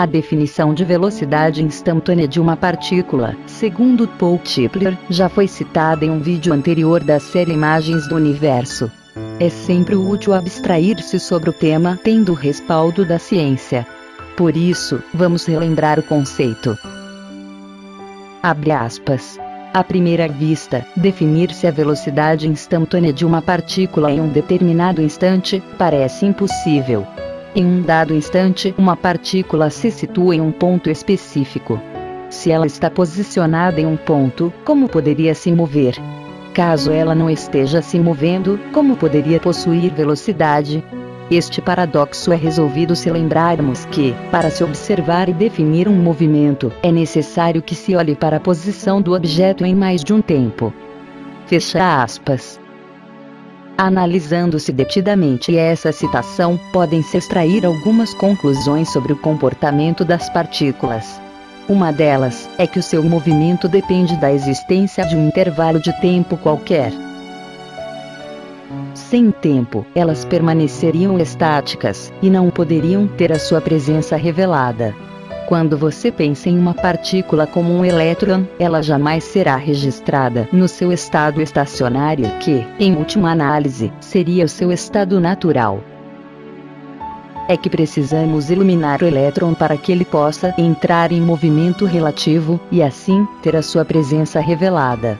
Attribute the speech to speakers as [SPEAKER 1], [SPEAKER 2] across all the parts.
[SPEAKER 1] A definição de velocidade instantânea de uma partícula, segundo Paul Tipler, já foi citada em um vídeo anterior da série Imagens do Universo. É sempre útil abstrair-se sobre o tema, tendo o respaldo da ciência. Por isso, vamos relembrar o conceito. Abre aspas. À primeira vista, definir-se a velocidade instantânea de uma partícula em um determinado instante parece impossível. Em um dado instante, uma partícula se situa em um ponto específico. Se ela está posicionada em um ponto, como poderia se mover? Caso ela não esteja se movendo, como poderia possuir velocidade? Este paradoxo é resolvido se lembrarmos que, para se observar e definir um movimento, é necessário que se olhe para a posição do objeto em mais de um tempo. Fecha aspas. Analisando-se detidamente essa citação, podem-se extrair algumas conclusões sobre o comportamento das partículas. Uma delas é que o seu movimento depende da existência de um intervalo de tempo qualquer. Sem tempo, elas permaneceriam estáticas, e não poderiam ter a sua presença revelada. Quando você pensa em uma partícula como um elétron, ela jamais será registrada no seu estado estacionário, que, em última análise, seria o seu estado natural. É que precisamos iluminar o elétron para que ele possa entrar em movimento relativo, e assim, ter a sua presença revelada.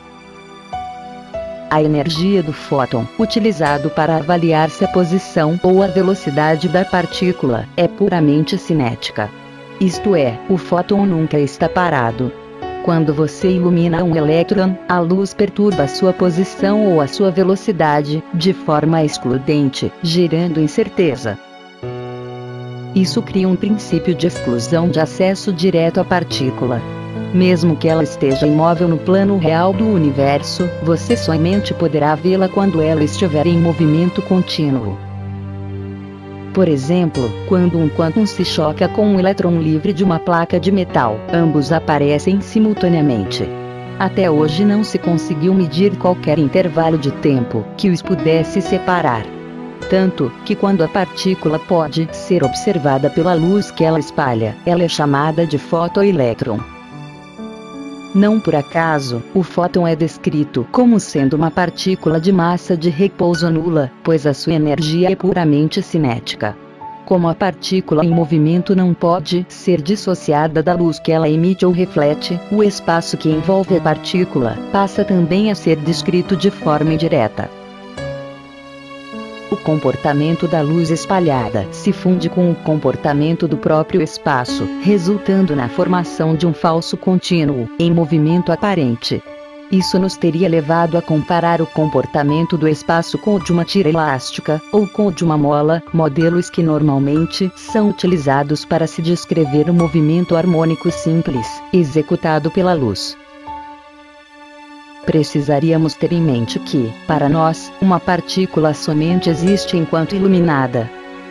[SPEAKER 1] A energia do fóton, utilizado para avaliar se a posição ou a velocidade da partícula, é puramente cinética. Isto é, o fóton nunca está parado. Quando você ilumina um elétron, a luz perturba a sua posição ou a sua velocidade, de forma excludente, gerando incerteza. Isso cria um princípio de exclusão de acesso direto à partícula. Mesmo que ela esteja imóvel no plano real do universo, você somente poderá vê-la quando ela estiver em movimento contínuo. Por exemplo, quando um quantum se choca com um elétron livre de uma placa de metal, ambos aparecem simultaneamente. Até hoje não se conseguiu medir qualquer intervalo de tempo que os pudesse separar. Tanto que quando a partícula pode ser observada pela luz que ela espalha, ela é chamada de fotoelétron. Não por acaso, o fóton é descrito como sendo uma partícula de massa de repouso nula, pois a sua energia é puramente cinética. Como a partícula em movimento não pode ser dissociada da luz que ela emite ou reflete, o espaço que envolve a partícula passa também a ser descrito de forma indireta. O comportamento da luz espalhada se funde com o comportamento do próprio espaço, resultando na formação de um falso contínuo, em movimento aparente. Isso nos teria levado a comparar o comportamento do espaço com o de uma tira elástica, ou com o de uma mola, modelos que normalmente são utilizados para se descrever o movimento harmônico simples, executado pela luz. Precisaríamos ter em mente que, para nós, uma partícula somente existe enquanto iluminada.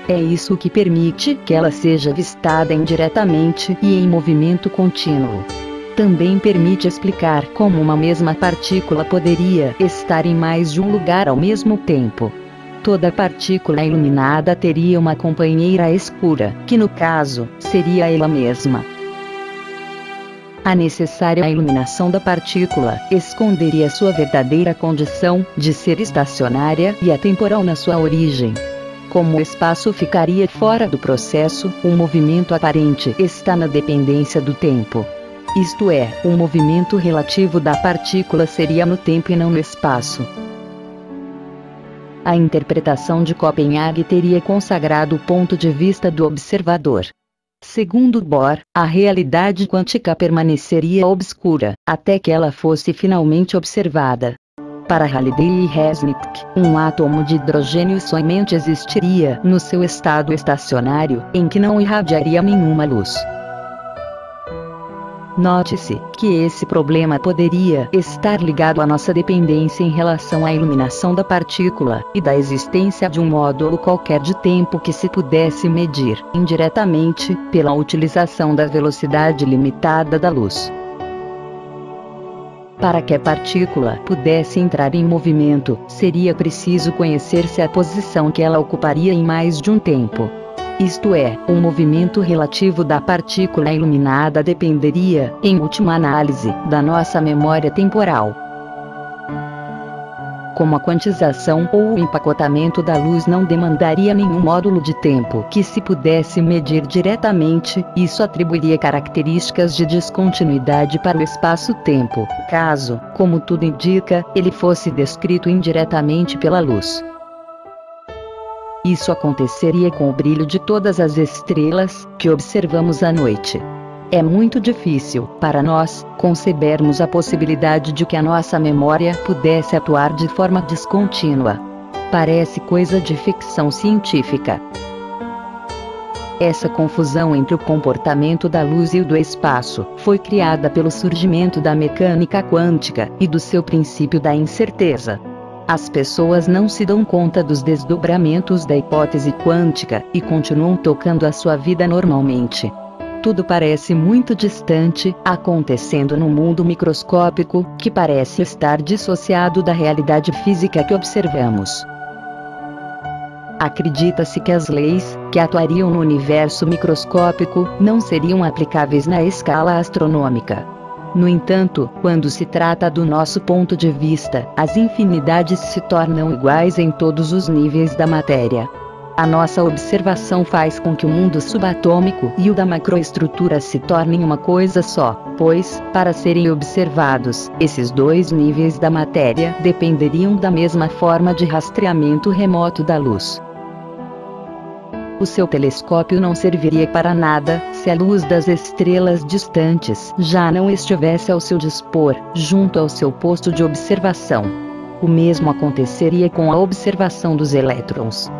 [SPEAKER 1] É isso que permite que ela seja avistada indiretamente e em movimento contínuo. Também permite explicar como uma mesma partícula poderia estar em mais de um lugar ao mesmo tempo. Toda partícula iluminada teria uma companheira escura, que no caso, seria ela mesma. A necessária iluminação da partícula esconderia sua verdadeira condição de ser estacionária e atemporal na sua origem. Como o espaço ficaria fora do processo, o movimento aparente está na dependência do tempo. Isto é, o movimento relativo da partícula seria no tempo e não no espaço. A interpretação de Copenhague teria consagrado o ponto de vista do observador. Segundo Bohr, a realidade quântica permaneceria obscura, até que ela fosse finalmente observada. Para Halliday e Resnick, um átomo de hidrogênio somente existiria no seu estado estacionário, em que não irradiaria nenhuma luz. Note-se que esse problema poderia estar ligado à nossa dependência em relação à iluminação da partícula, e da existência de um módulo qualquer de tempo que se pudesse medir, indiretamente, pela utilização da velocidade limitada da luz. Para que a partícula pudesse entrar em movimento, seria preciso conhecer-se a posição que ela ocuparia em mais de um tempo. Isto é, o movimento relativo da partícula iluminada dependeria, em última análise, da nossa memória temporal. Como a quantização ou o empacotamento da luz não demandaria nenhum módulo de tempo que se pudesse medir diretamente, isso atribuiria características de descontinuidade para o espaço-tempo, caso, como tudo indica, ele fosse descrito indiretamente pela luz. Isso aconteceria com o brilho de todas as estrelas que observamos à noite. É muito difícil, para nós, concebermos a possibilidade de que a nossa memória pudesse atuar de forma descontínua. Parece coisa de ficção científica. Essa confusão entre o comportamento da luz e o do espaço foi criada pelo surgimento da mecânica quântica e do seu princípio da incerteza. As pessoas não se dão conta dos desdobramentos da hipótese quântica e continuam tocando a sua vida normalmente. Tudo parece muito distante, acontecendo num mundo microscópico, que parece estar dissociado da realidade física que observamos. Acredita-se que as leis, que atuariam no universo microscópico, não seriam aplicáveis na escala astronômica. No entanto, quando se trata do nosso ponto de vista, as infinidades se tornam iguais em todos os níveis da matéria. A nossa observação faz com que o mundo subatômico e o da macroestrutura se tornem uma coisa só, pois, para serem observados, esses dois níveis da matéria dependeriam da mesma forma de rastreamento remoto da luz. O seu telescópio não serviria para nada, se a luz das estrelas distantes já não estivesse ao seu dispor, junto ao seu posto de observação. O mesmo aconteceria com a observação dos elétrons.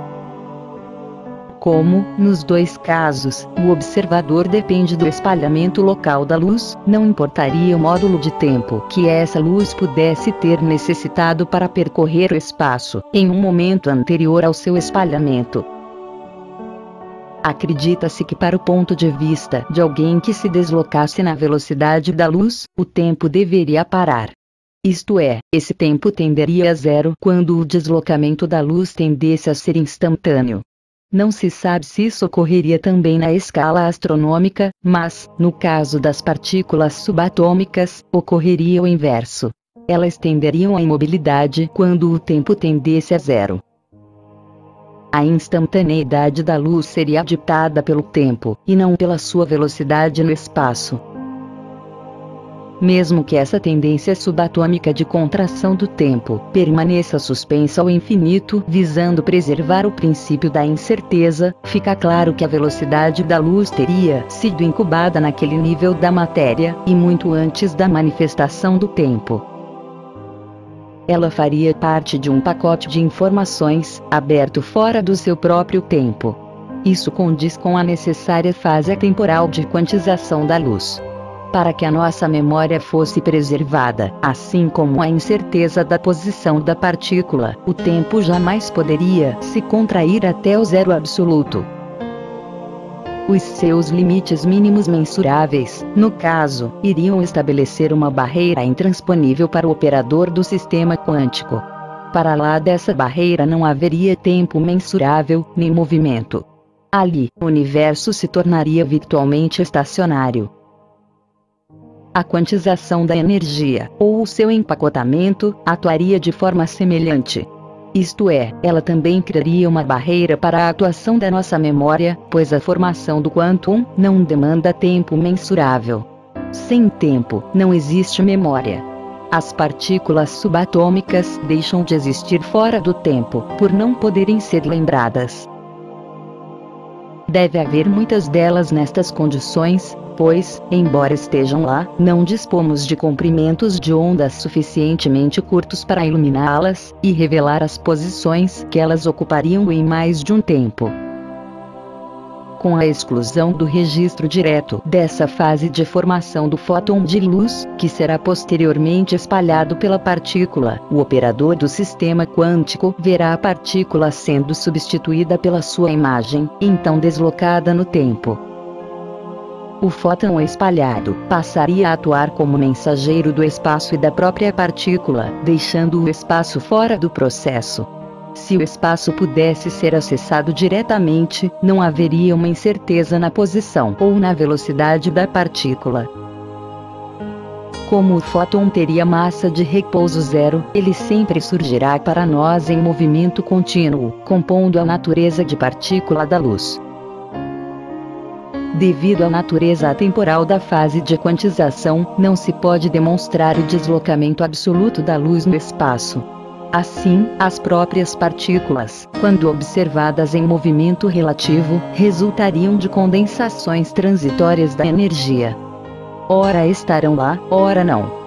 [SPEAKER 1] Como, nos dois casos, o observador depende do espalhamento local da luz, não importaria o módulo de tempo que essa luz pudesse ter necessitado para percorrer o espaço, em um momento anterior ao seu espalhamento. Acredita-se que para o ponto de vista de alguém que se deslocasse na velocidade da luz, o tempo deveria parar. Isto é, esse tempo tenderia a zero quando o deslocamento da luz tendesse a ser instantâneo. Não se sabe se isso ocorreria também na escala astronômica, mas, no caso das partículas subatômicas, ocorreria o inverso. Elas tenderiam à imobilidade quando o tempo tendesse a zero. A instantaneidade da luz seria ditada pelo tempo, e não pela sua velocidade no espaço. Mesmo que essa tendência subatômica de contração do tempo permaneça suspensa ao infinito, visando preservar o princípio da incerteza, fica claro que a velocidade da luz teria sido incubada naquele nível da matéria, e muito antes da manifestação do tempo. Ela faria parte de um pacote de informações, aberto fora do seu próprio tempo. Isso condiz com a necessária fase atemporal de quantização da luz. Para que a nossa memória fosse preservada, assim como a incerteza da posição da partícula, o tempo jamais poderia se contrair até o zero absoluto. Os seus limites mínimos mensuráveis, no caso, iriam estabelecer uma barreira intransponível para o operador do sistema quântico. Para lá dessa barreira não haveria tempo mensurável, nem movimento. Ali, o universo se tornaria virtualmente estacionário. A quantização da energia, ou o seu empacotamento, atuaria de forma semelhante. Isto é, ela também criaria uma barreira para a atuação da nossa memória, pois a formação do quantum não demanda tempo mensurável. Sem tempo, não existe memória. As partículas subatômicas deixam de existir fora do tempo, por não poderem ser lembradas. Deve haver muitas delas nestas condições, pois, embora estejam lá, não dispomos de comprimentos de ondas suficientemente curtos para iluminá-las e revelar as posições que elas ocupariam em mais de um tempo. Com a exclusão do registro direto dessa fase de formação do fóton de luz, que será posteriormente espalhado pela partícula, o operador do sistema quântico verá a partícula sendo substituída pela sua imagem, então deslocada no tempo. O fóton espalhado passaria a atuar como mensageiro do espaço e da própria partícula, deixando o espaço fora do processo. Se o espaço pudesse ser acessado diretamente, não haveria uma incerteza na posição ou na velocidade da partícula. Como o fóton teria massa de repouso zero, ele sempre surgirá para nós em movimento contínuo, compondo a natureza de partícula da luz. Devido à natureza atemporal da fase de quantização, não se pode demonstrar o deslocamento absoluto da luz no espaço. Assim, as próprias partículas, quando observadas em movimento relativo, resultariam de condensações transitórias da energia. Ora estarão lá, ora não.